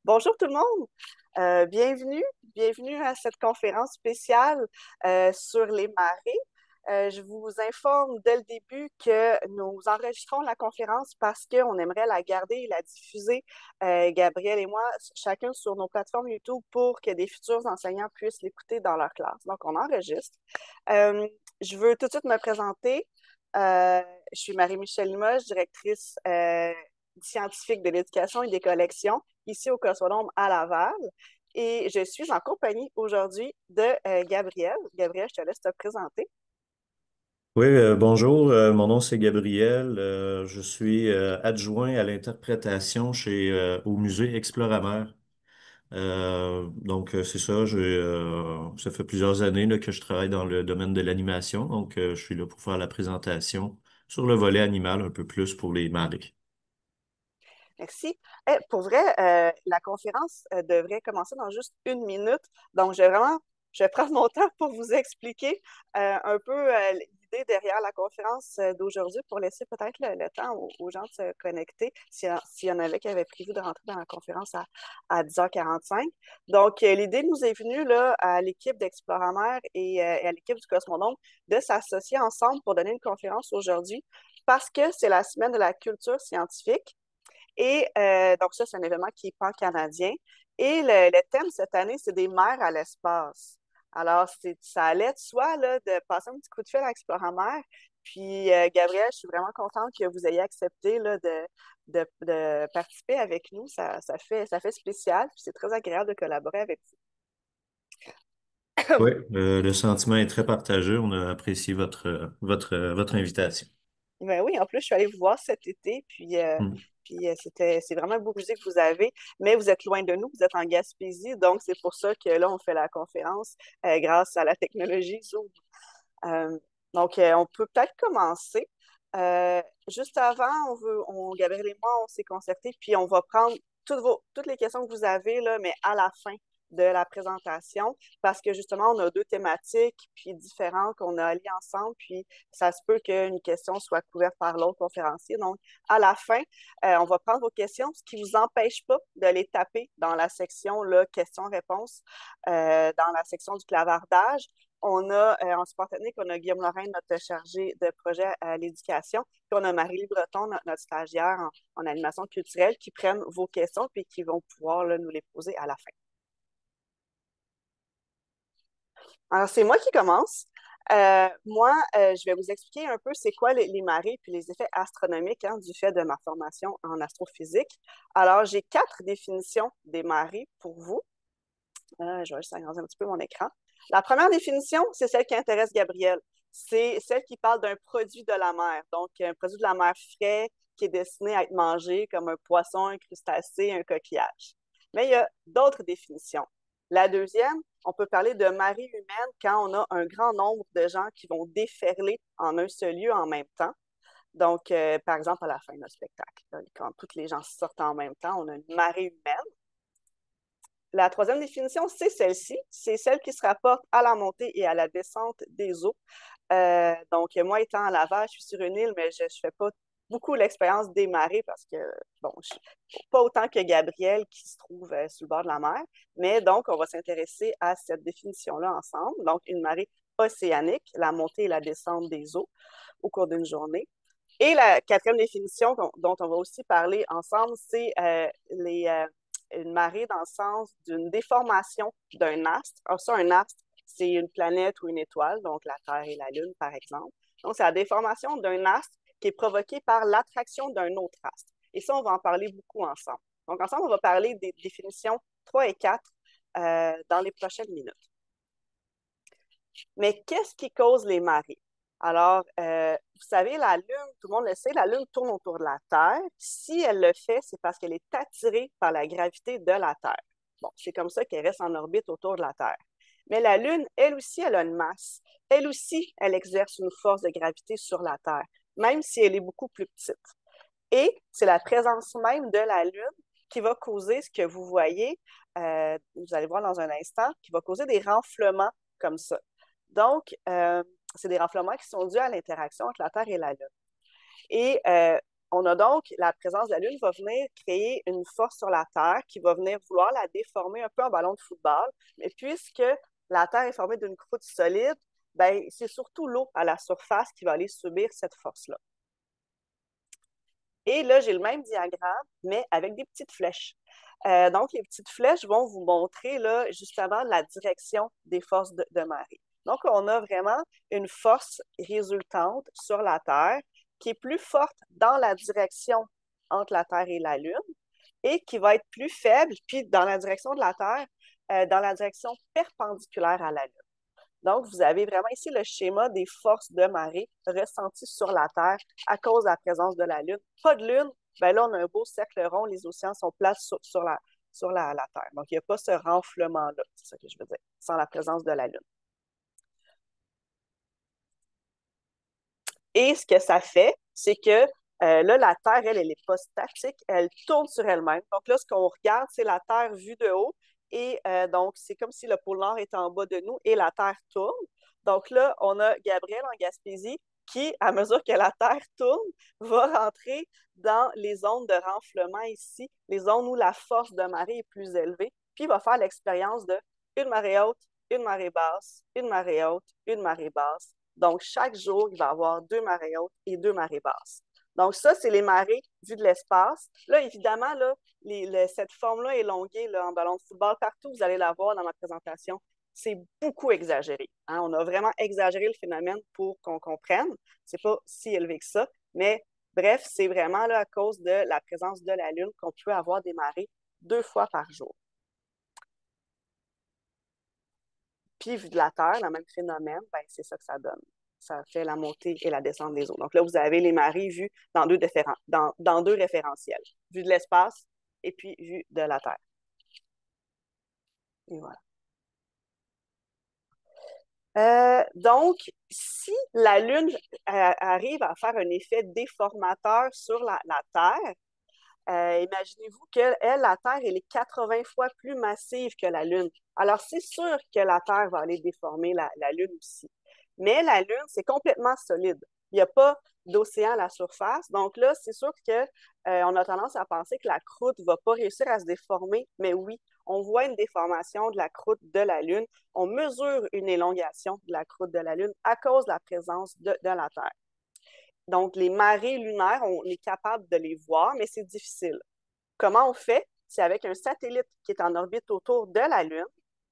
Bonjour tout le monde. Bienvenue à cette conférence spéciale sur les marées. Je vous informe dès le début que nous enregistrons la conférence parce qu'on aimerait la garder et la diffuser, Gabriel et moi, chacun sur nos plateformes YouTube pour que des futurs enseignants puissent l'écouter dans leur classe. Donc, on enregistre. Euh, je veux tout de suite me présenter. Euh, je suis Marie-Michel Limoges, directrice scientifique de l'éducation et des collections ici au Cosmodome à Laval. Et je suis en compagnie aujourd'hui de Gabriel. Gabriel, je te laisse te présenter. Oui, bonjour, mon nom c'est Gabriel. Je suis adjoint à l'interprétation au musée Exploramer. C'est ça, ça fait plusieurs années là, que je travaille dans le domaine de l'animation, je suis là pour faire la présentation sur le volet animal un peu plus pour les marées. Merci. Pour vrai, la conférence devrait commencer dans juste une minute. Donc, je vais prendre mon temps pour vous expliquer un peu l'idée derrière la conférence d'aujourd'hui pour laisser peut-être le temps aux gens de se connecter s'il y en avait qui avaient prévu de rentrer dans la conférence à 10h45. Donc, l'idée nous est venue là, à l'équipe d'Exploramer et à l'équipe du Cosmodome de s'associer ensemble pour donner une conférence aujourd'hui parce que c'est la semaine de la culture scientifique. Et donc, ça, c'est un événement qui est pan-canadien. Et le thème cette année, c'est des mers à l'espace. Alors, ça allait de soi là, de passer un petit coup de fil à Exploramer. Puis, Gabriel, je suis vraiment contente que vous ayez accepté là, de participer avec nous. Ça fait spécial. Puis, c'est très agréable de collaborer avec vous. Oui, le sentiment est très partagé. On a apprécié votre invitation. Ben oui, en plus, je suis allée vous voir cet été, Hmm. c'est vraiment un beau musée que vous avez, mais vous êtes loin de nous, vous êtes en Gaspésie, donc c'est pour ça que là, on fait la conférence grâce à la technologie Zoom. Euh, on peut peut-être commencer. Juste avant, Gabriel et moi, on s'est concertés, puis on va prendre toutes les questions que vous avez, là, mais à la fin de la présentation, parce que justement, on a deux thématiques, puis différentes qu'on a alliées ensemble, puis ça se peut qu'une question soit couverte par l'autre conférencier. Donc, à la fin, on va prendre vos questions, ce qui ne vous empêche pas de les taper dans la section là, questions-réponses, dans la section du clavardage. On a en support technique, on a Guillaume Lorrain, notre chargé de projet à l'éducation. Puis on a Marie-Lie Breton, notre stagiaire en animation culturelle, qui prennent vos questions puis qui vont pouvoir là, nous les poser à la fin. Alors, c'est moi qui commence. Je vais vous expliquer un peu c'est quoi les marées puis les effets astronomiques hein, du fait de ma formation en astrophysique. Alors, j'ai quatre définitions des marées pour vous. Je vais juste agrandir un petit peu mon écran. La première définition, c'est celle qui intéresse Gabriel. C'est celle qui parle d'un produit de la mer. Donc, un produit de la mer frais qui est destiné à être mangé comme un poisson, un crustacé, un coquillage. Mais il y a d'autres définitions. La deuxième, on peut parler de marée humaine quand on a un grand nombre de gens qui vont déferler en un seul lieu en même temps. Donc, par exemple, à la fin d'un spectacle, quand tous les gens sortent en même temps, on a une marée humaine. La troisième définition, c'est celle-ci. C'est celle qui se rapporte à la montée et à la descente des eaux. Moi, étant à Laval, je suis sur une île, mais je ne fais pas beaucoup l'expérience des marées parce que, bon, pas autant que Gabriel qui se trouve sur le bord de la mer. Mais donc, on va s'intéresser à cette définition-là ensemble. Donc, une marée océanique, la montée et la descente des eaux au cours d'une journée. Et la quatrième définition dont on va aussi parler ensemble, c'est une marée dans le sens d'une déformation d'un astre. Alors ça, un astre, c'est une planète ou une étoile, donc la Terre et la Lune, par exemple. Donc, c'est la déformation d'un astre qui est provoquée par l'attraction d'un autre astre. Et ça, on va en parler beaucoup ensemble. Donc, ensemble, on va parler des définitions 3 et 4 dans les prochaines minutes. Mais qu'est-ce qui cause les marées? Alors, vous savez, la Lune, tout le monde le sait, la Lune tourne autour de la Terre. Si elle le fait, c'est parce qu'elle est attirée par la gravité de la Terre. Bon, c'est comme ça qu'elle reste en orbite autour de la Terre. Mais la Lune, elle aussi, elle a une masse. Elle aussi, elle exerce une force de gravité sur la Terre, même si elle est beaucoup plus petite. Et c'est la présence même de la Lune qui va causer ce que vous voyez, vous allez voir dans un instant, qui va causer des renflements comme ça. Donc, c'est des renflements qui sont dus à l'interaction entre la Terre et la Lune. Et On a donc, la présence de la Lune va venir créer une force sur la Terre qui va venir vouloir la déformer un peu en ballon de football. Mais puisque la Terre est formée d'une croûte solide, ben, c'est surtout l'eau à la surface qui va aller subir cette force-là. Et là, j'ai le même diagramme, mais avec des petites flèches. Donc, les petites flèches vont vous montrer là, justement la direction des forces de marée. Donc, on a vraiment une force résultante sur la Terre qui est plus forte dans la direction entre la Terre et la Lune et qui va être plus faible, puis dans la direction de la Terre, dans la direction perpendiculaire à la Lune. Donc, vous avez vraiment ici le schéma des forces de marée ressenties sur la Terre à cause de la présence de la Lune. Pas de Lune, bien là, on a un beau cercle rond, les océans sont plats sur la Terre. Donc, il n'y a pas ce renflement-là, c'est ça que je veux dire, sans la présence de la Lune. Et ce que ça fait, c'est que là, la Terre, elle n'est pas statique, elle tourne sur elle-même. Donc là, ce qu'on regarde, c'est la Terre vue de haut. Et donc, c'est comme si le pôle Nord était en bas de nous et la Terre tourne. Donc là, on a Gabriel en Gaspésie qui, à mesure que la Terre tourne, va rentrer dans les zones de renflement ici, les zones où la force de marée est plus élevée, puis il va faire l'expérience de une marée haute, une marée basse, une marée haute, une marée basse. Donc, chaque jour, il va y avoir 2 marées hautes et 2 marées basses. Donc, ça, c'est les marées vues de l'espace. Là, évidemment, là, cette forme-là élonguée là, en ballon de football, partout, vous allez la voir dans ma présentation, c'est beaucoup exagéré. Hein? On a vraiment exagéré le phénomène pour qu'on comprenne. C'est pas si élevé que ça, mais bref, c'est vraiment là, à cause de la présence de la Lune qu'on peut avoir des marées 2 fois par jour. Puis, vu de la Terre, le même phénomène, ben, c'est ça que ça donne. Ça fait la montée et la descente des eaux. Donc là, vous avez les marées vues dans deux référentiels. Vue de l'espace et puis vue de la Terre. Et voilà. Donc, si la Lune arrive à faire un effet déformateur sur la Terre, imaginez-vous que la Terre, elle est 80 fois plus massive que la Lune. Alors, c'est sûr que la Terre va aller déformer la Lune aussi. Mais la Lune, c'est complètement solide. Il n'y a pas d'océan à la surface. Donc là, c'est sûr que on a tendance à penser que la croûte ne va pas réussir à se déformer. Mais oui, on voit une déformation de la croûte de la Lune. On mesure une élongation de la croûte de la Lune à cause de la présence de la Terre. Donc, les marées lunaires, on est capable de les voir, mais c'est difficile. Comment on fait? C'est avec un satellite qui est en orbite autour de la Lune,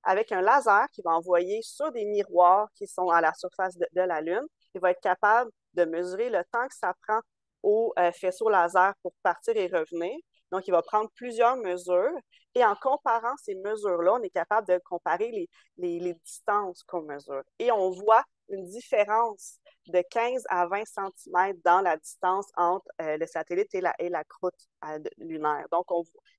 avec un laser qui va envoyer sur des miroirs qui sont à la surface de la Lune. Il va être capable de mesurer le temps que ça prend au faisceau laser pour partir et revenir. Donc, il va prendre plusieurs mesures et en comparant ces mesures-là, on est capable de comparer les distances qu'on mesure. Et on voit une différence de 15 à 20 cm dans la distance entre le satellite et la croûte lunaire. Donc,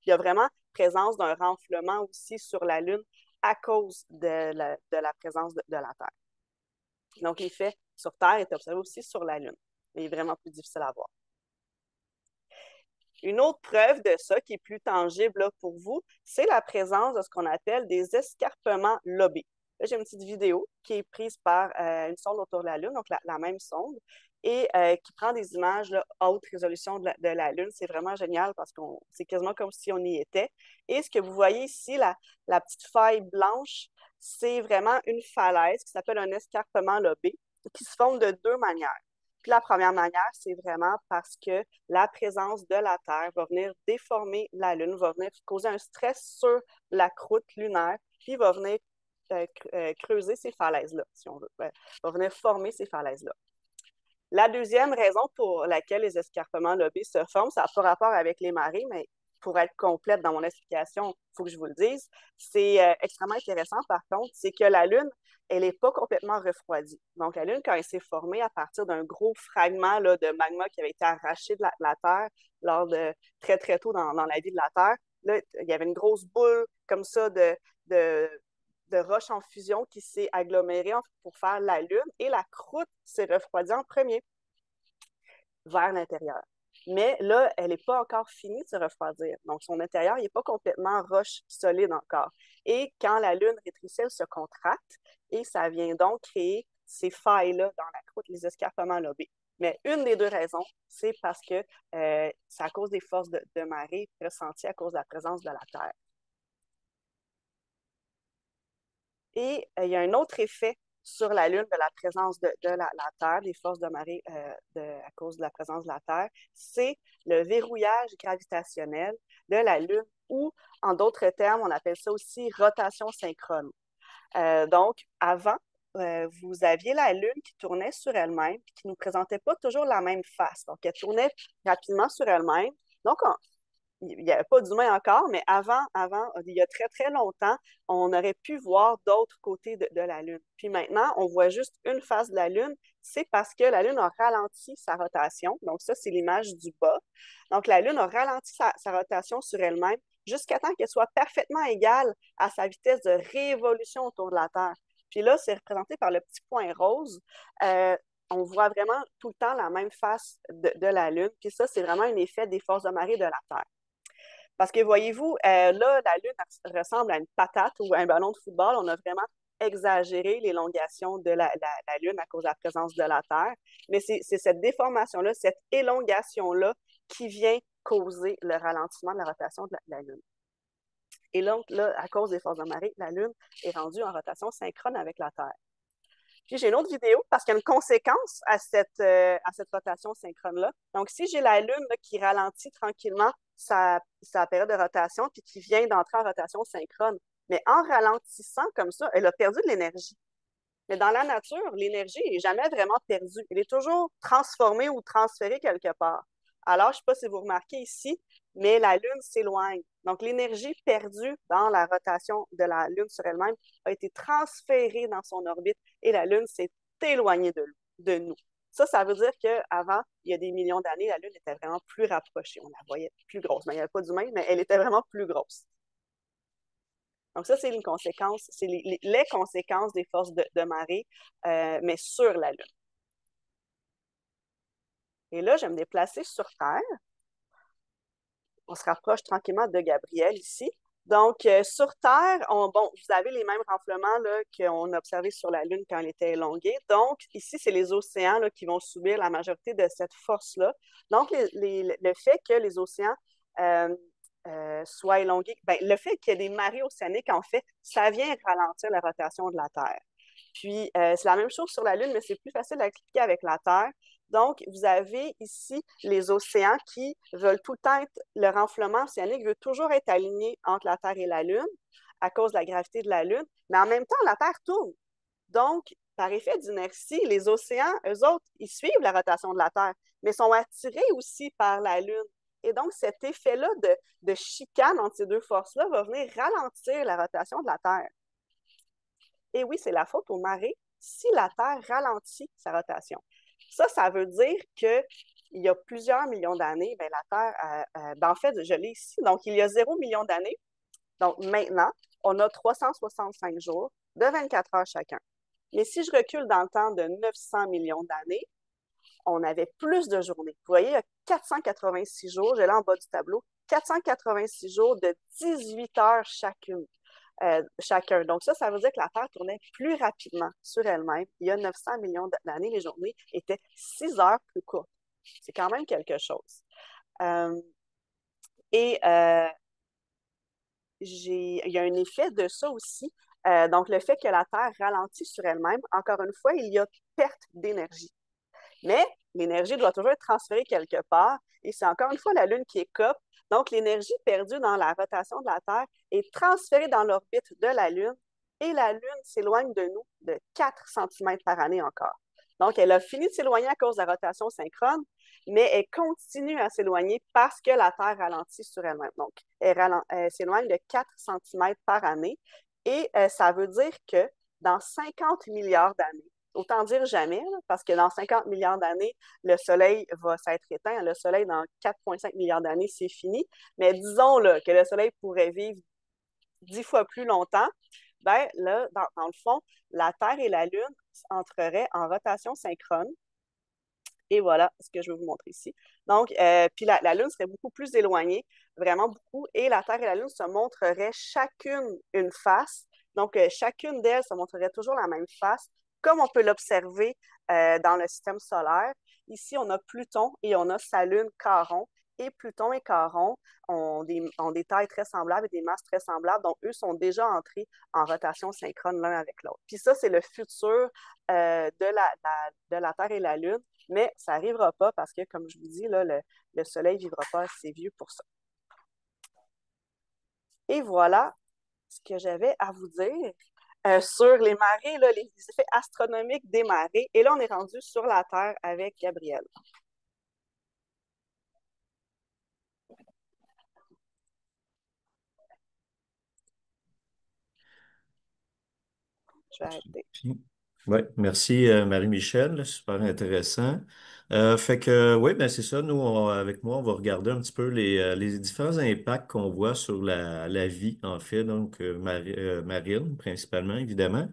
il y a vraiment présence d'un renflement aussi sur la Lune à cause de la présence de la Terre. Donc, l'effet sur Terre est observé aussi sur la Lune, mais il est vraiment plus difficile à voir. Une autre preuve de ça qui est plus tangible là, pour vous, c'est la présence de ce qu'on appelle des escarpements lobés. Là, j'ai une petite vidéo qui est prise par une sonde autour de la Lune, donc la même sonde, et qui prend des images là, haute résolution de la Lune. C'est vraiment génial parce que c'est quasiment comme si on y était. Et ce que vous voyez ici, la petite faille blanche, c'est vraiment une falaise qui s'appelle un escarpement lobé, qui se forme de 2 manières. Puis la première manière, c'est vraiment parce que la présence de la Terre va venir déformer la Lune, va venir causer un stress sur la croûte lunaire, puis va venir creuser ces falaises-là, si on veut. Va venir former ces falaises-là. La deuxième raison pour laquelle les escarpements lobés se forment, ça n'a pas rapport avec les marées, mais pour être complète dans mon explication, il faut que je vous le dise. C'est extrêmement intéressant, par contre, c'est que la Lune, elle n'est pas complètement refroidie. Donc, la Lune, quand elle s'est formée à partir d'un gros fragment là, de magma qui avait été arraché de la Terre lors de très, très tôt dans la vie de la Terre, là, il y avait une grosse boule comme ça de roches en fusion qui s'est agglomérée pour faire la Lune et la croûte s'est refroidie en premier vers l'intérieur. Mais là, elle n'est pas encore finie de se refroidir. Donc, son intérieur n'est pas complètement roche solide encore. Et quand la Lune rétrécit, elle se contracte et ça vient donc créer ces failles-là dans la croûte, les escarpements lobés. Mais une des deux raisons, c'est parce que c'est à cause des forces de marée ressenties à cause de la présence de la Terre. Et il y a un autre effet sur la Lune de la présence de la Terre, des forces de marée à cause de la présence de la Terre, c'est le verrouillage gravitationnel de la Lune ou, en d'autres termes, on appelle ça aussi rotation synchrone. Donc, avant, vous aviez la Lune qui tournait sur elle-même, qui ne nous présentait pas toujours la même face. Donc, elle tournait rapidement sur elle-même. Donc, il n'y avait pas d'humain encore, mais avant, il y a très, très longtemps, on aurait pu voir d'autres côtés de la Lune. Puis maintenant, on voit juste une face de la Lune. C'est parce que la Lune a ralenti sa rotation. Donc, ça, c'est l'image du bas. Donc, la Lune a ralenti sa rotation sur elle-même jusqu'à temps qu'elle soit parfaitement égale à sa vitesse de révolution autour de la Terre. Puis là, c'est représenté par le petit point rose. On voit vraiment tout le temps la même face de la Lune. Puis ça, c'est vraiment un effet des forces de marée de la Terre. Parce que voyez-vous, là, la Lune ressemble à une patate ou à un ballon de football. On a vraiment exagéré l'élongation de la Lune à cause de la présence de la Terre. Mais c'est cette déformation-là, cette élongation-là qui vient causer le ralentissement de la rotation de la Lune. Et donc, là, à cause des forces de marée, la Lune est rendue en rotation synchrone avec la Terre. Puis j'ai une autre vidéo parce qu'il y a une conséquence à cette rotation synchrone-là. Donc, si j'ai la Lune là, qui ralentit tranquillement sa période de rotation puis qui vient d'entrer en rotation synchrone, mais en ralentissant comme ça, elle a perdu de l'énergie. Mais dans la nature, l'énergie n'est jamais vraiment perdue. Elle est toujours transformée ou transférée quelque part. Alors, je ne sais pas si vous remarquez ici, mais la Lune s'éloigne. Donc, l'énergie perdue dans la rotation de la Lune sur elle-même a été transférée dans son orbite et la Lune s'est éloignée de nous. Ça veut dire qu'avant, il y a des millions d'années, la Lune était vraiment plus rapprochée. On la voyait plus grosse. Mais il n'y avait pas d'humain, mais elle était vraiment plus grosse. Donc, ça, c'est une conséquence, c'est les conséquences des forces de marée, mais sur la Lune. Et là, je vais me déplacer sur Terre. On se rapproche tranquillement de Gabriel ici. Donc, sur Terre, vous avez les mêmes renflements qu'on a observés sur la Lune quand elle était élongée. Donc, ici, c'est les océans là, qui vont subir la majorité de cette force-là. Donc, le fait que les océans soient élongés, le fait qu'il y ait des marées océaniques, en fait, ça vient ralentir la rotation de la Terre. Puis, c'est la même chose sur la Lune, mais c'est plus facile à expliquer avec la Terre. Donc, vous avez ici les océans qui veulent tout le temps être, le renflement océanique veut toujours être aligné entre la Terre et la Lune à cause de la gravité de la Lune, mais en même temps, la Terre tourne. Donc, par effet d'inertie, les océans, eux autres, ils suivent la rotation de la Terre, mais sont attirés aussi par la Lune. Et donc, cet effet-là de chicane entre ces deux forces-là va venir ralentir la rotation de la Terre. Et oui, c'est la faute aux marées si la Terre ralentit sa rotation. Ça veut dire qu'il y a plusieurs millions d'années, la Terre, en fait, je l'ai ici, donc il y a 0 million d'années. Donc maintenant, on a 365 jours de 24 heures chacun. Mais si je recule dans le temps de 900 millions d'années, on avait plus de journées. Vous voyez, il y a 486 jours, je l'ai en bas du tableau, 486 jours de 18 heures chacun. Donc ça veut dire que la Terre tournait plus rapidement sur elle-même. Il y a 900 millions d'années, les journées étaient 6 heures plus courtes. C'est quand même quelque chose. Il y a un effet de ça aussi. Donc, le fait que la Terre ralentit sur elle-même, encore une fois, il y a perte d'énergie. Mais l'énergie doit toujours être transférée quelque part et c'est encore une fois la Lune qui écope. Donc, l'énergie perdue dans la rotation de la Terre est transférée dans l'orbite de la Lune et la Lune s'éloigne de nous de 4 cm par année encore. Donc, elle a fini de s'éloigner à cause de la rotation synchrone, mais elle continue à s'éloigner parce que la Terre ralentit sur elle-même. Donc, elle s'éloigne de 4 cm par année et ça veut dire que dans 50 milliards d'années, autant dire jamais, là, parce que dans 50 milliards d'années, le Soleil va s'être éteint. Le Soleil, dans 4,5 milliards d'années, c'est fini. Mais disons là, que le Soleil pourrait vivre 10 fois plus longtemps. Là, dans le fond, la Terre et la Lune entreraient en rotation synchrone. Et voilà ce que je vais vous montrer ici. Donc, puis la Lune serait beaucoup plus éloignée, vraiment beaucoup, et la Terre et la Lune se montreraient chacune une face. Donc, chacune d'elles se montrerait toujours la même face, comme on peut l'observer dans le système solaire. Ici, on a Pluton et on a sa lune Charon. Et Pluton et Charon ont des tailles très semblables et des masses très semblables. Donc, eux sont déjà entrés en rotation synchrone l'un avec l'autre. Puis ça, c'est le futur de la Terre et la Lune, mais ça n'arrivera pas parce que, comme je vous dis, là, le Soleil ne vivra pas assez vieux pour ça. Et voilà ce que j'avais à vous dire sur les marées, là, les effets astronomiques des marées. Et là, on est rendu sur la Terre avec Gabriel. Je vais arrêter. Oui, merci Marie-Michel, super intéressant. Fait que oui, ben c'est ça, nous, avec moi, on va regarder un petit peu les différents impacts qu'on voit sur la vie, en fait, donc marine, principalement, évidemment.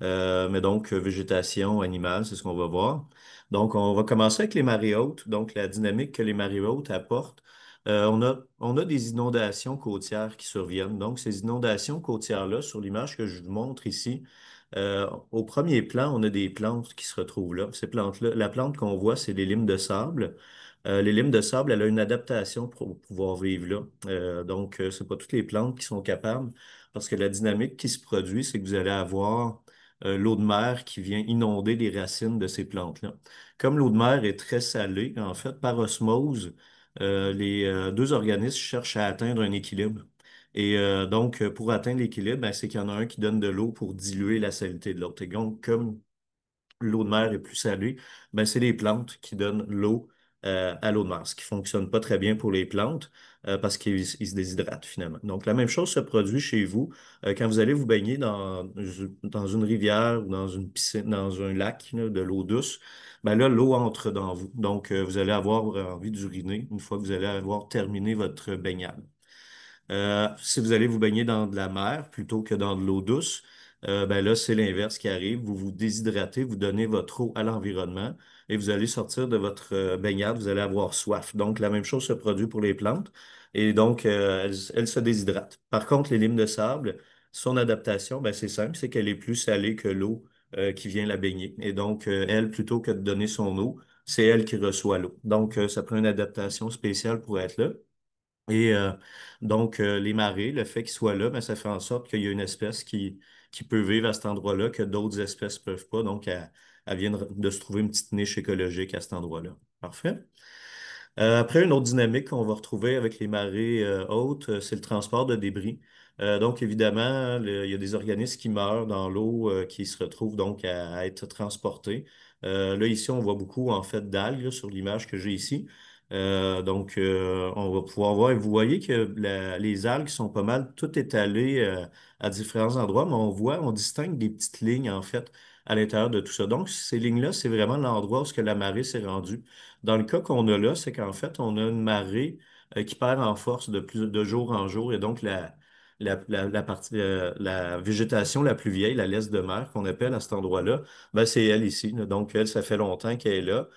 Mais donc, végétation, animale, c'est ce qu'on va voir. Donc, on va commencer avec les marées hautes, donc la dynamique que les marées hautes apportent. On a des inondations côtières qui surviennent. Donc, ces inondations côtières-là, sur l'image que je vous montre ici, au premier plan, on a des plantes qui se retrouvent là. Ces plantes-là, la plante qu'on voit, c'est les limes de sable. Les limes de sable, elle a une adaptation pour pouvoir vivre là. Donc, c'est pas toutes les plantes qui sont capables, parce que la dynamique qui se produit, c'est que vous allez avoir l'eau de mer qui vient inonder les racines de ces plantes-là. Comme l'eau de mer est très salée, en fait, par osmose, les deux organismes cherchent à atteindre un équilibre. Et donc, pour atteindre l'équilibre, ben, c'est qu'il y en a un qui donne de l'eau pour diluer la saleté de l'autre. Et donc, comme l'eau de mer est plus salée, ben, c'est les plantes qui donnent l'eau à l'eau de mer, ce qui fonctionne pas très bien pour les plantes parce qu'ils se déshydratent finalement. Donc, la même chose se produit chez vous quand vous allez vous baigner dans une rivière ou dans une piscine, dans un lac, là, de l'eau douce. Ben là, l'eau entre dans vous. Donc, vous allez avoir envie d'uriner une fois que vous allez avoir terminé votre baignade. Si vous allez vous baigner dans de la mer plutôt que dans de l'eau douce, ben là, c'est l'inverse qui arrive. Vous vous déshydratez, vous donnez votre eau à l'environnement et vous allez sortir de votre baignade, vous allez avoir soif. Donc, la même chose se produit pour les plantes et donc, elles se déshydratent. Par contre, les limes de sable, son adaptation, ben, c'est simple, c'est qu'elle est plus salée que l'eau qui vient la baigner. Et donc, elle, plutôt que de donner son eau, c'est elle qui reçoit l'eau. Donc, ça prend une adaptation spéciale pour être là. Et donc, les marées, le fait qu'ils soient là, ben, ça fait en sorte qu'il y a une espèce qui peut vivre à cet endroit-là que d'autres espèces ne peuvent pas. Donc, elle vient de se trouver une petite niche écologique à cet endroit-là. Parfait. Après, une autre dynamique qu'on va retrouver avec les marées hautes, c'est le transport de débris. Donc, évidemment, il y a des organismes qui meurent dans l'eau qui se retrouvent donc à être transportés. Là, ici, on voit beaucoup, en fait, d'algues là, sur l'image que j'ai ici. Donc, on va pouvoir voir, et vous voyez que les algues sont pas mal toutes étalées à différents endroits, mais on distingue des petites lignes, en fait, à l'intérieur de tout ça. Donc, ces lignes-là, c'est vraiment l'endroit où ce que la marée s'est rendue. Dans le cas qu'on a là, c'est qu'en fait, on a une marée qui perd en force de jour en jour et donc la végétation la plus vieille, la laisse de mer qu'on appelle à cet endroit-là, ben, c'est elle ici, là. Donc, elle, ça fait longtemps qu'elle est là.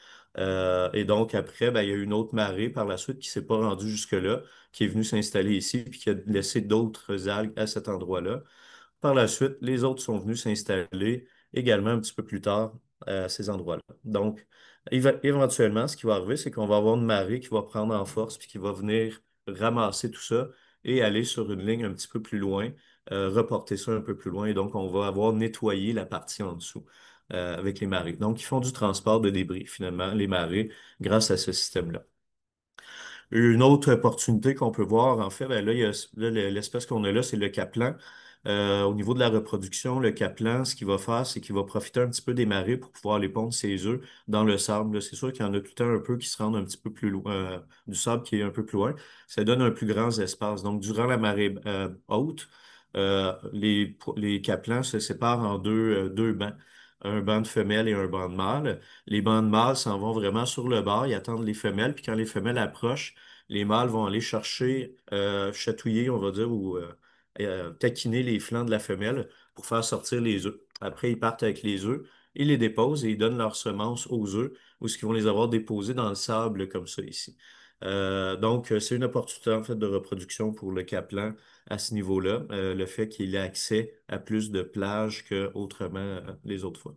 Et donc, après, ben, il y a une autre marée par la suite qui s'est pas rendue jusque-là, qui est venue s'installer ici puis qui a laissé d'autres algues à cet endroit-là. Par la suite, les autres sont venus s'installer également un petit peu plus tard à ces endroits-là. Donc, éventuellement, ce qui va arriver, c'est qu'on va avoir une marée qui va prendre en force puis qui va venir ramasser tout ça et aller sur une ligne un petit peu plus loin, reporter ça un peu plus loin. Et donc, on va avoir nettoyé la partie en dessous avec les marées. Donc, ils font du transport de débris, finalement, les marées, grâce à ce système-là. Une autre opportunité qu'on peut voir, en fait, ben là, l'espèce qu'on a là, c'est le caplan. Au niveau de la reproduction, le caplan, ce qu'il va faire, c'est qu'il va profiter un petit peu des marées pour pouvoir aller pondre ses œufs dans le sable. Là, c'est sûr qu'il y en a tout le temps un peu qui se rendent un petit peu plus loin, du sable qui est un peu plus loin. Ça donne un plus grand espace. Donc, durant la marée haute, les caplans se séparent en deux bancs. Un banc de femelles et un banc de mâles. Les bancs de mâles s'en vont vraiment sur le bord, ils attendent les femelles, puis quand les femelles approchent, les mâles vont aller chercher, chatouiller, on va dire, ou taquiner les flancs de la femelle pour faire sortir les œufs. Après, ils partent avec les œufs, ils les déposent et ils donnent leurs semences aux œufs, ou ce qu'ils vont les avoir déposés dans le sable comme ça ici. Donc, c'est une opportunité en fait de reproduction pour le caplan à ce niveau-là, le fait qu'il ait accès à plus de plages que autrement les autres fois.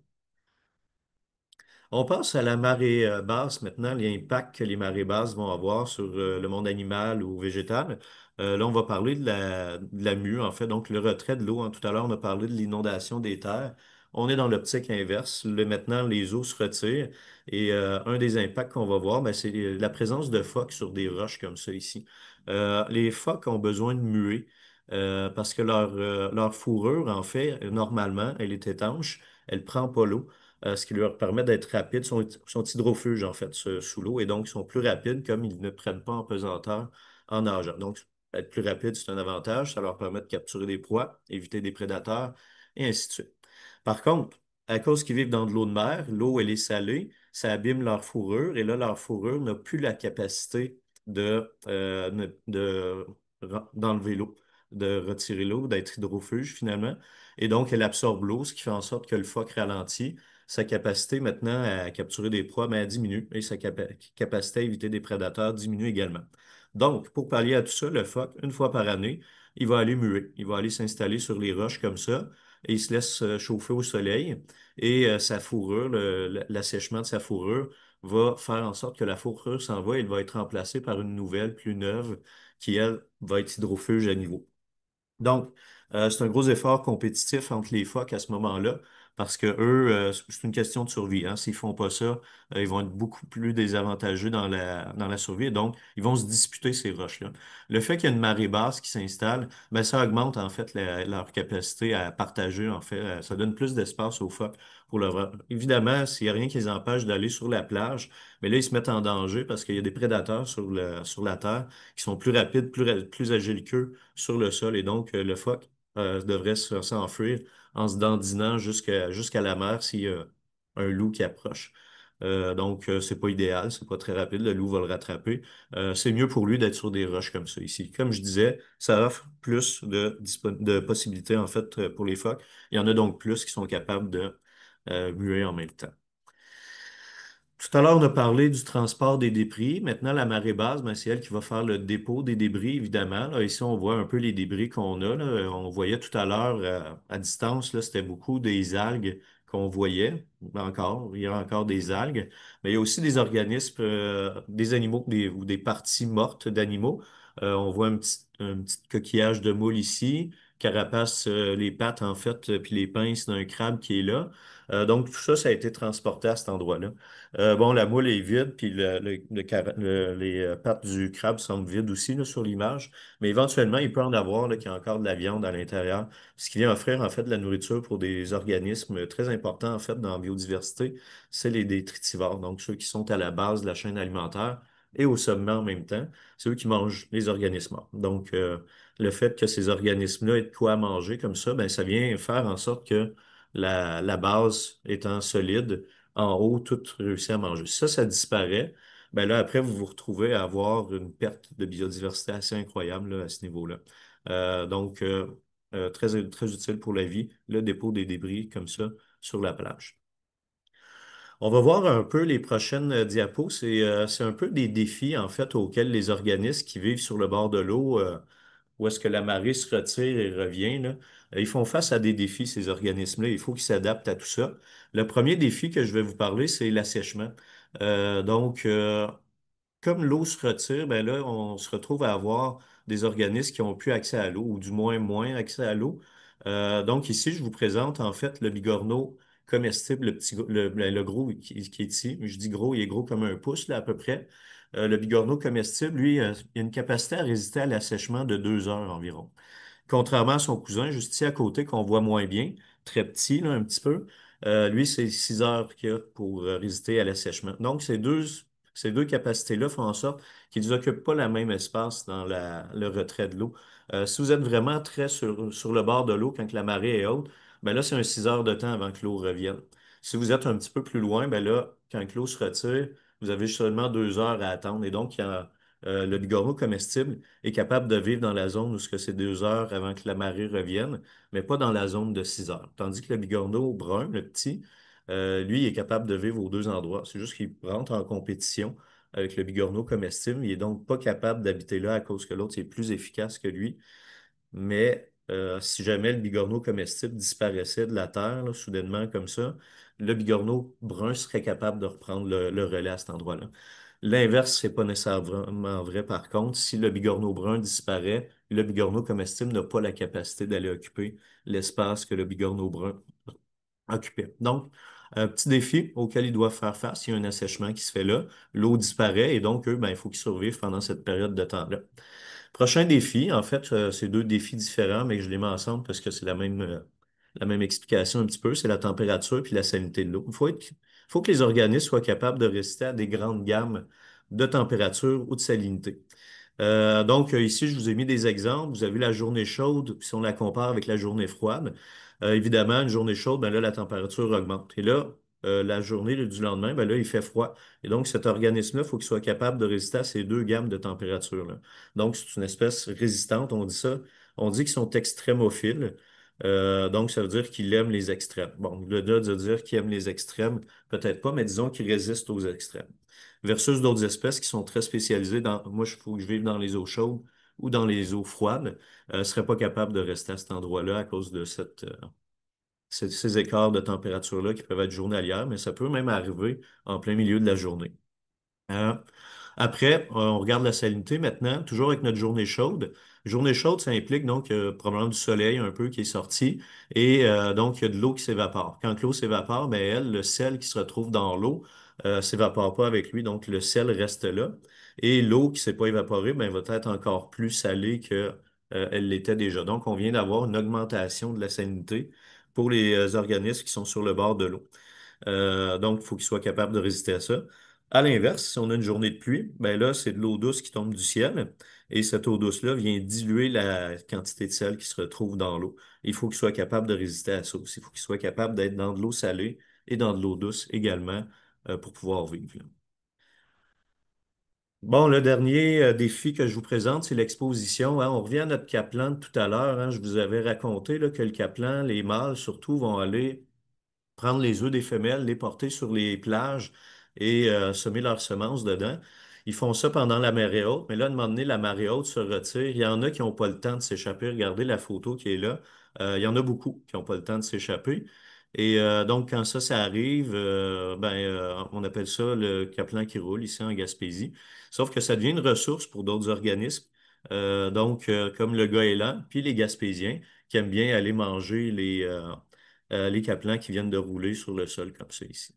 On passe à la marée basse maintenant, l'impact que les marées basses vont avoir sur le monde animal ou végétal. Là, on va parler de la mue, en fait, donc le retrait de l'eau, hein. Tout à l'heure, on a parlé de l'inondation des terres. On est dans l'optique inverse. Maintenant, les eaux se retirent et un des impacts qu'on va voir, ben, c'est la présence de phoques sur des roches comme ça ici. Les phoques ont besoin de muer parce que leur fourrure, en fait, normalement, elle est étanche, elle prend pas l'eau ce qui leur permet d'être rapides, sont hydrophages en fait sous l'eau et donc ils sont plus rapides comme ils ne prennent pas en pesanteur en nageant. Donc, être plus rapide, c'est un avantage, ça leur permet de capturer des proies, éviter des prédateurs et ainsi de suite. Par contre, à cause qu'ils vivent dans de l'eau de mer, l'eau elle est salée, ça abîme leur fourrure et là leur fourrure n'a plus la capacité d'enlever l'eau, de retirer l'eau, d'être hydrofuge finalement. Et donc, elle absorbe l'eau, ce qui fait en sorte que le phoque ralentit sa capacité maintenant à capturer des proies ben, elle diminue et sa capacité à éviter des prédateurs diminue également. Donc, pour pallier à tout ça, le phoque, une fois par année, il va aller muer. Il va aller s'installer sur les roches comme ça et il se laisse chauffer au soleil et sa fourrure, l'assèchement de sa fourrure va faire en sorte que la fourrure s'en va et elle va être remplacée par une nouvelle, plus neuve, qui, elle, va être hydrofuge à niveau. Donc, c'est un gros effort compétitif entre les phoques à ce moment-là, parce que eux, c'est une question de survie, hein. S'ils font pas ça, ils vont être beaucoup plus désavantageux dans la survie, et donc ils vont se disputer ces roches-là. Le fait qu'il y a une marée basse qui s'installe, ben, ça augmente en fait leur capacité à partager, en fait. Ça donne plus d'espace aux phoques pour leur. Évidemment, s'il n'y a rien qui les empêche d'aller sur la plage, mais là, ils se mettent en danger parce qu'il y a des prédateurs sur la terre qui sont plus rapides, plus agiles qu'eux sur le sol. Et donc, le phoque devrait s'enfuir en se dandinant jusqu'à la mer s'il y a un loup qui approche. Donc, c'est pas idéal, c'est pas très rapide, le loup va le rattraper. C'est mieux pour lui d'être sur des roches comme ça ici. Comme je disais, ça offre plus de possibilités en fait pour les phoques. Il y en a donc plus qui sont capables de muer en même temps. Tout à l'heure, on a parlé du transport des débris. Maintenant, la marée basse, ben, c'est elle qui va faire le dépôt des débris, évidemment. Là, ici, on voit un peu les débris qu'on a, là. On voyait tout à l'heure, à distance, là, c'était beaucoup des algues qu'on voyait. Encore, il y a encore des algues. Mais il y a aussi des organismes, des animaux ou des parties mortes d'animaux. On voit un petit coquillage de moule ici, carapace, les pattes, en fait, puis les pinces d'un crabe qui est là. Donc, tout ça, ça a été transporté à cet endroit-là. Bon, la moule est vide, puis les pattes du crabe semblent vides aussi là, sur l'image, mais éventuellement, il peut en avoir là, qui a encore de la viande à l'intérieur, ce qui vient offrir en fait de la nourriture pour des organismes très importants en fait dans la biodiversité, c'est les détritivores, donc ceux qui sont à la base de la chaîne alimentaire et au sommet en même temps, c'est eux qui mangent les organismes morts. Donc, le fait que ces organismes-là aient de quoi manger comme ça, ben, ça vient faire en sorte que la base étant solide, en haut, tout réussit à manger. Si ça disparaît, ben là, après, vous vous retrouvez à avoir une perte de biodiversité assez incroyable là, à ce niveau-là. Donc, très, très utile pour la vie, le dépôt des débris comme ça sur la plage. On va voir un peu les prochaines diapos. C'est un peu des défis, en fait, auxquels les organismes qui vivent sur le bord de l'eau où est-ce que la marée se retire et revient, là, ils font face à des défis, ces organismes-là. Il faut qu'ils s'adaptent à tout ça. Le premier défi que je vais vous parler, c'est l'assèchement. Donc, comme l'eau se retire, ben là, on se retrouve à avoir des organismes qui ont plus accès à l'eau, ou du moins accès à l'eau. Donc ici, je vous présente en fait le bigorneau comestible, le petit, le gros qui est ici. Je dis gros, il est gros comme un pouce là, à peu près. Le bigorneau comestible, lui, il a une capacité à résister à l'assèchement de 2 heures environ. Contrairement à son cousin, juste ici à côté, qu'on voit moins bien, très petit, là, un petit peu, lui, c'est 6 heures qu'il a pour résister à l'assèchement. Donc, ces deux capacités-là font en sorte qu'ils n'occupent pas le même espace dans le retrait de l'eau. Si vous êtes vraiment très sur le bord de l'eau quand la marée est haute, ben là, c'est un 6 heures de temps avant que l'eau revienne. Si vous êtes un petit peu plus loin, ben là, quand l'eau se retire, vous avez seulement 2 heures à attendre. Et donc, le bigorneau comestible est capable de vivre dans la zone où ce que c'est 2 heures avant que la marée revienne, mais pas dans la zone de 6 heures. Tandis que le bigorneau brun, le petit, lui, il est capable de vivre aux deux endroits. C'est juste qu'il rentre en compétition avec le bigorneau comestible. Il est donc pas capable d'habiter là à cause que l'autre est plus efficace que lui. Mais si jamais le bigorneau comestible disparaissait de la terre, là, soudainement comme ça, le bigorneau brun serait capable de reprendre le relais à cet endroit-là. L'inverse, c'est pas nécessairement vrai par contre. Si le bigorneau brun disparaît, le bigorneau comestible n'a pas la capacité d'aller occuper l'espace que le bigorneau brun occupait. Donc, un petit défi auquel ils doivent faire face, il y a un assèchement qui se fait là, l'eau disparaît et donc eux, ben, il faut qu'ils survivent pendant cette période de temps-là. Prochain défi, en fait, c'est deux défis différents, mais je les mets ensemble parce que c'est la même explication un petit peu, c'est la température puis la salinité de l'eau. Il faut que les organismes soient capables de résister à des grandes gammes de température ou de salinité. Donc, ici, je vous ai mis des exemples. Vous avez vu la journée chaude, puis si on la compare avec la journée froide, évidemment, une journée chaude, ben là, la température augmente. Et là, la journée du lendemain, ben là, il fait froid. Et donc, cet organisme-là, il faut qu'il soit capable de résister à ces deux gammes de température-là. Donc, c'est une espèce résistante, on dit ça. On dit qu'ils sont extrémophiles. Donc, ça veut dire qu'il aime les extrêmes. Bon, au-delà de dire qu'il aime les extrêmes, peut-être pas, mais disons qu'il résiste aux extrêmes. Versus d'autres espèces qui sont très spécialisées dans, moi, il faut que je vive dans les eaux chaudes ou dans les eaux froides, ne seraient pas capables de rester à cet endroit-là à cause de ces écarts de température-là qui peuvent être journalières, mais ça peut même arriver en plein milieu de la journée. Euh, Après, on regarde la salinité maintenant, toujours avec notre journée chaude. Journée chaude, ça implique donc probablement du soleil un peu qui est sorti et donc il y a de l'eau qui s'évapore. Quand l'eau s'évapore, ben elle, le sel qui se retrouve dans l'eau s'évapore pas avec lui, donc le sel reste là. Et l'eau qui s'est pas évaporée, ben, va être encore plus salée que elle l'était déjà. Donc on vient d'avoir une augmentation de la salinité pour les organismes qui sont sur le bord de l'eau. Donc, il faut qu'il soit capable de résister à ça. À l'inverse, si on a une journée de pluie, ben là, c'est de l'eau douce qui tombe du ciel et cette eau douce-là vient diluer la quantité de sel qui se retrouve dans l'eau. Il faut qu'il soit capable de résister à ça aussi. Il faut qu'il soit capable d'être dans de l'eau salée et dans de l'eau douce également pour pouvoir vivre, là. Bon, le dernier défi que je vous présente, c'est l'exposition, hein. On revient à notre caplan de tout à l'heure, hein. Je vous avais raconté là, que le caplan, les mâles surtout, vont aller prendre les œufs des femelles, les porter sur les plages et semer leurs semences dedans. Ils font ça pendant la marée haute, mais là, à un moment donné, la marée haute se retire. Il y en a qui n'ont pas le temps de s'échapper. Regardez la photo qui est là. Il y en a beaucoup qui n'ont pas le temps de s'échapper. Et donc, quand ça arrive, on appelle ça le caplan qui roule ici en Gaspésie. Sauf que ça devient une ressource pour d'autres organismes. Comme le goéland, puis les Gaspésiens, qui aiment bien aller manger les capelans qui viennent de rouler sur le sol comme ça ici.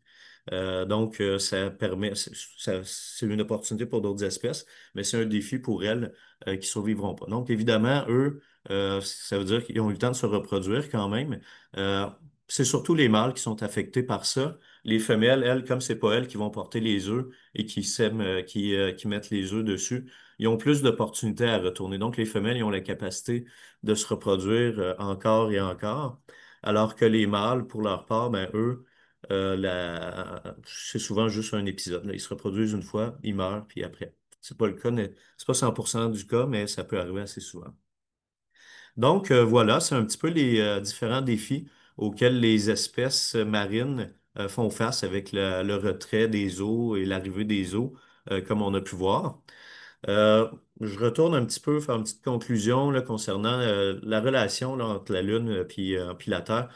Ça permet, c'est une opportunité pour d'autres espèces, mais c'est un défi pour elles qui ne survivront pas. Donc, évidemment, eux, ça veut dire qu'ils ont eu le temps de se reproduire quand même. Euh, c'est surtout les mâles qui sont affectés par ça. Les femelles, elles, comme c'est pas elles qui vont porter les œufs et qui sèment, qui mettent les œufs dessus, ils ont plus d'opportunités à retourner. Donc, les femelles, ils ont la capacité de se reproduire encore et encore. Alors que les mâles, pour leur part, ben, eux, c'est souvent juste un épisode, là. Ils se reproduisent une fois, ils meurent, puis après. C'est pas le cas, c'est pas 100% du cas, mais ça peut arriver assez souvent. Donc, voilà, c'est un petit peu les différents défis auxquels les espèces marines font face avec le retrait des eaux et l'arrivée des eaux, comme on a pu voir. Euh, je retourne un petit peu faire une petite conclusion là, concernant la relation là, entre la Lune puis la Terre.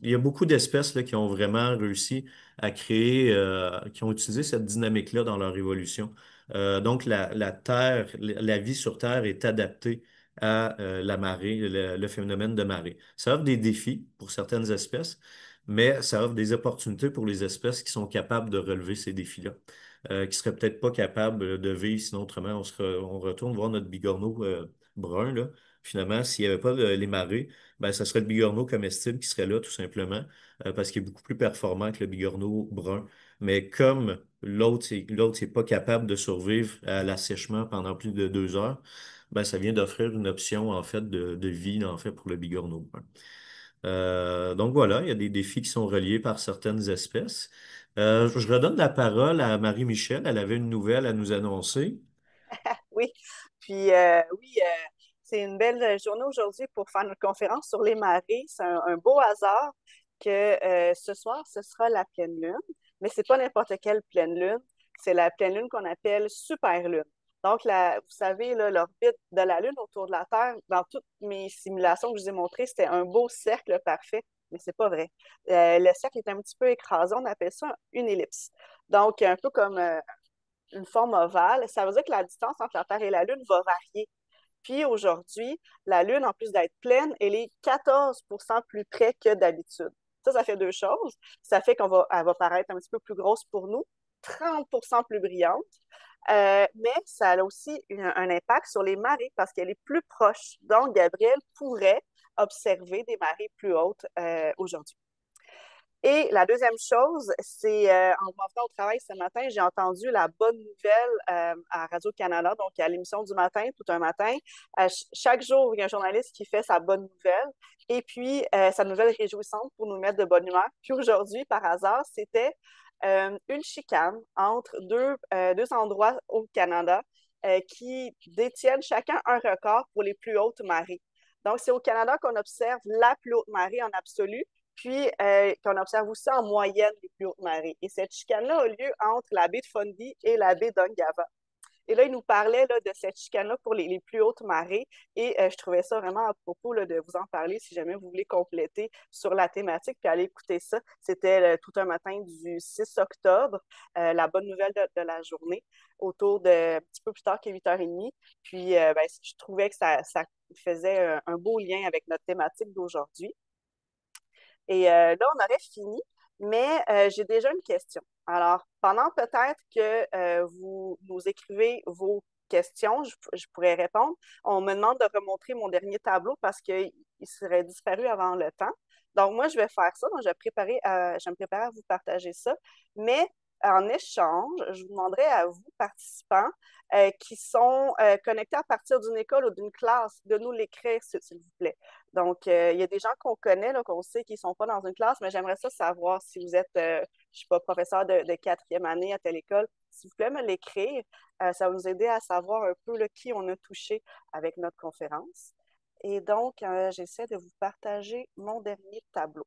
Il y a beaucoup d'espèces là, qui ont vraiment réussi à créer, qui ont utilisé cette dynamique-là dans leur évolution. Donc, la Terre, la vie sur Terre est adaptée à la marée, le phénomène de marée. Ça offre des défis pour certaines espèces, mais ça offre des opportunités pour les espèces qui sont capables de relever ces défis-là qui serait peut-être pas capable de vivre, sinon autrement, on retourne voir notre bigorneau brun, là. Finalement, s'il n'y avait pas les marées, ben, ça serait le bigorneau comestible qui serait là, tout simplement, parce qu'il est beaucoup plus performant que le bigorneau brun. Mais comme l'autre n'est pas capable de survivre à l'assèchement pendant plus de 2 heures, ben, ça vient d'offrir une option, en fait, de vie, en fait, pour le bigorneau brun. Donc voilà, il y a des défis qui sont reliés par certaines espèces. Je redonne la parole à Marie-Michel. Elle avait une nouvelle à nous annoncer. Oui, puis oui, c'est une belle journée aujourd'hui pour faire notre conférence sur les marées. C'est un beau hasard que ce soir, ce sera la pleine lune, mais c'est pas n'importe quelle pleine lune, c'est la pleine lune qu'on appelle super lune. Donc, vous savez, là, l'orbite de la Lune autour de la Terre, dans toutes mes simulations que je vous ai montrées, c'était un beau cercle parfait, mais c'est pas vrai. Le cercle est un petit peu écrasé, on appelle ça une ellipse. Donc, un peu comme une forme ovale, ça veut dire que la distance entre la Terre et la Lune va varier. Puis aujourd'hui, la Lune, en plus d'être pleine, elle est 14 plus près que d'habitude. Ça fait deux choses. Ça fait elle va paraître un petit peu plus grosse pour nous, 30 plus brillante, mais ça a aussi un impact sur les marées parce qu'elle est plus proche. Donc, Gabriel pourrait observer des marées plus hautes aujourd'hui. Et la deuxième chose, c'est en m'en au travail ce matin, j'ai entendu la bonne nouvelle à Radio-Canada, donc à l'émission du matin, tout un matin. Chaque jour, il y a un journaliste qui fait sa bonne nouvelle et puis sa nouvelle réjouissante pour nous mettre de bonne humeur. Puis aujourd'hui, par hasard, c'était une chicane entre deux endroits au Canada qui détiennent chacun un record pour les plus hautes marées. Donc, c'est au Canada qu'on observe la plus haute marée en absolu, puis qu'on observe aussi en moyenne les plus hautes marées. Et cette chicane-là a lieu entre la baie de Fundy et la baie d'Ungava. Et là, il nous parlait là, de cette chicane-là pour les plus hautes marées. Et je trouvais ça vraiment à propos là, de vous en parler si jamais vous voulez compléter sur la thématique. Puis aller écouter ça. C'était tout un matin du 6 octobre, la bonne nouvelle de la journée, autour de un petit peu plus tard que 8h30. Puis ben, je trouvais que ça faisait un beau lien avec notre thématique d'aujourd'hui. Et là, on aurait fini, mais j'ai déjà une question. Alors, pendant peut-être que vous nous écrivez vos questions, je pourrais répondre. On me demande de remontrer mon dernier tableau parce qu'il serait disparu avant le temps. Donc, moi, je vais faire ça. Donc, je vais me préparer à vous partager ça. Mais en échange, je vous demanderai à vous, participants, qui sont connectés à partir d'une école ou d'une classe, de nous l'écrire, s'il vous plaît. Donc, il y a des gens qu'on connaît, là, qu'on sait qu'ils ne sont pas dans une classe, mais j'aimerais ça savoir si vous êtes, je ne sais pas, professeur de quatrième année à telle école. S'il vous plaît, me l'écrire. Ça va nous aider à savoir un peu là, qui on a touché avec notre conférence. Et donc, j'essaie de vous partager mon dernier tableau.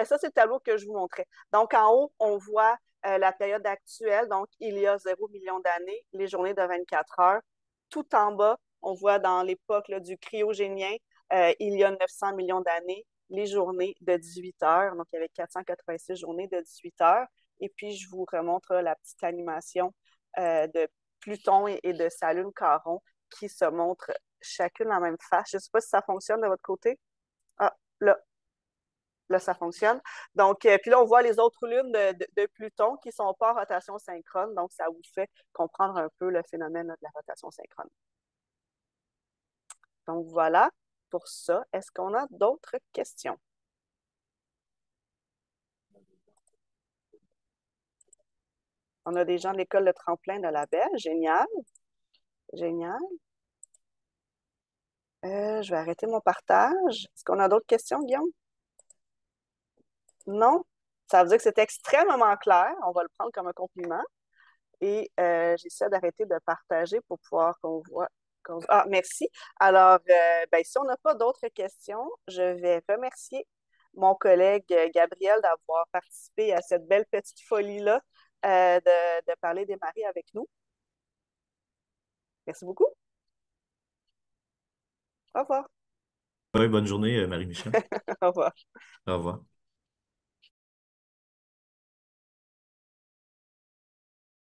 Ça, c'est le tableau que je vous montrais. Donc, en haut, on voit la période actuelle, donc il y a 0 million d'années, les journées de 24 heures. Tout en bas, on voit dans l'époque du cryogénien, il y a 900 millions d'années, les journées de 18 heures. Donc, il y avait 486 journées de 18 heures. Et puis, je vous remontre la petite animation de Pluton et de sa lune Charon qui se montrent chacune la même face. Je ne sais pas si ça fonctionne de votre côté. Ah, là, là, ça fonctionne. Donc, puis là, on voit les autres lunes de Pluton qui ne sont pas en rotation synchrone. Donc, ça vous fait comprendre un peu le phénomène de la rotation synchrone. Donc, voilà pour ça. Est-ce qu'on a d'autres questions? On a des gens de l'école de tremplin de la Belle. Génial. Génial. Je vais arrêter mon partage. Est-ce qu'on a d'autres questions, Guillaume? Non? Ça veut dire que c'est extrêmement clair. On va le prendre comme un compliment. Et j'essaie d'arrêter de partager pour pouvoir qu'on voit. Ah, merci. Alors, ben, si on n'a pas d'autres questions, je vais remercier mon collègue Gabriel d'avoir participé à cette belle petite folie-là de parler des marées avec nous. Merci beaucoup. Au revoir. Oui, bonne journée, Marie-Michel. Au revoir. Au revoir.